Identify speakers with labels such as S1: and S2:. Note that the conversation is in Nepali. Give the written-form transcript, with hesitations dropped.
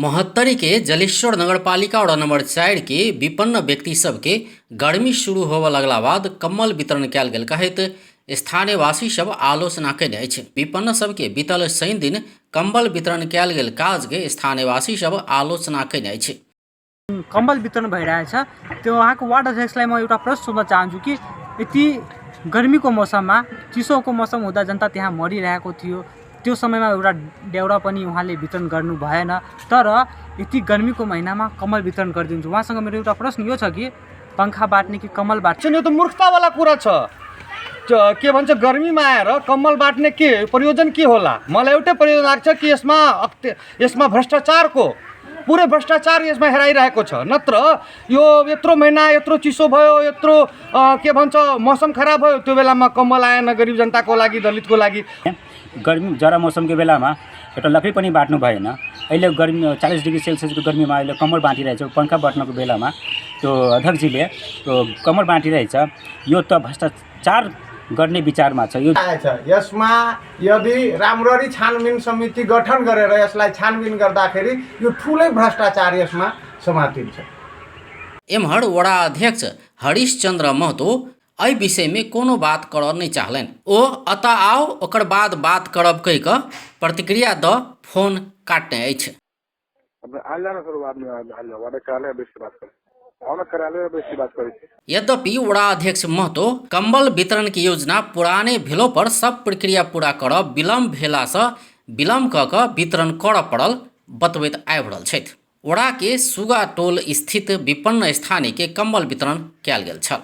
S1: महोत्तरी के जलेश्वर नगरपालिका वड़ा नंबर 4 के विपन्न व्यक्ति सबके गर्मी शुरू होबय लगला बाद कम्बल वितरण कयल गेल कहैत स्थानीय वासी सब आलोचना कयने अछि। विपन्न सबके बीतल शनि दिन कम्बल वितरण कयल गेल काज के स्थानीय वासी सब आलोचना कयने अछि।
S2: कम्बल वितरण भइरहेछ त्यो उहाँको वार्ड अध्यक्षलाई म एउटा प्रश्न सोध्न चाहन्छु कि यति गर्मीको मौसममा चिसोको मौसम हुँदा जनता त्यहाँ मरिरहेको थियो, त्यो समयमा एउटा डेउरा पनि उहाँले वितरण गर्नु भएन, तर यति गर्मीको महिनामा कम्बल वितरण गरिदिन्छ। उहाँसँग मेरो एउटा प्रश्न यो छ कि पंखा बाँट्ने कि कम्बल बाँट्ने?
S3: यो त मूर्खतावाला कुरा छ। के भन्छ, गर्मीमा आएर कम्बल बाँट्ने के प्रयोजन के होला? मलाई एउटै प्रयोजन लाग्छ कि यसमा भ्रष्टाचारको पुरै भ्रष्टाचार यसमा हेराइरहेको छ। नत्र यो यत्रो महिना यत्रो चिसो भयो, यत्रो के भन्छ मौसम खराब भयो, त्यो बेलामा कम्बल आएन गरिब जनताको लागि, दलितको लागि।
S4: गर्मी जरा मौसमको बेलामा एउटा लकडी पनि बाँट्नु भएन। अहिले गर्मी 40 डिग्री सेल्सियसको गर्मीमा अहिले कम्बल बाँटिरहेछ। पंखा बाँट्नको बेलामा त्यो अध्यक्षजीले त्यो कम्बल बाँटिरहेछ। यो त भ्रष्टाचार गर्ने विचारमा छ।
S5: यसमा यदि राम्ररी छानबिन समिति गठन गरेर यसलाई छानबिन गर्दाखेरि यो ठुलै भ्रष्टाचार यसमा समातिन्छ।
S1: एम्हर वड़ा अध्यक्ष हरिशचंद्र महतो एहि विषय में कोनो बात करऽ नहीं चाहलन। ओ अतः आओ ओकर बाद बात करब कहि कऽ प्रतिक्रिया द फोन काटने अछि। यद्यपि वड़ा अध्यक्ष महतो कम्बल वितरण की योजना पुराने भेलो पर सब प्रक्रिया पूरा करब विलम्ब भेला सँ विलम्ब कऽ कऽ वितरण करऽ पड़ल बतबैत आबि रहल छथि। वड़ा के सुगा टोल स्थित विपन्न स्थानीय के कम्बल वितरण कयल गेल छल।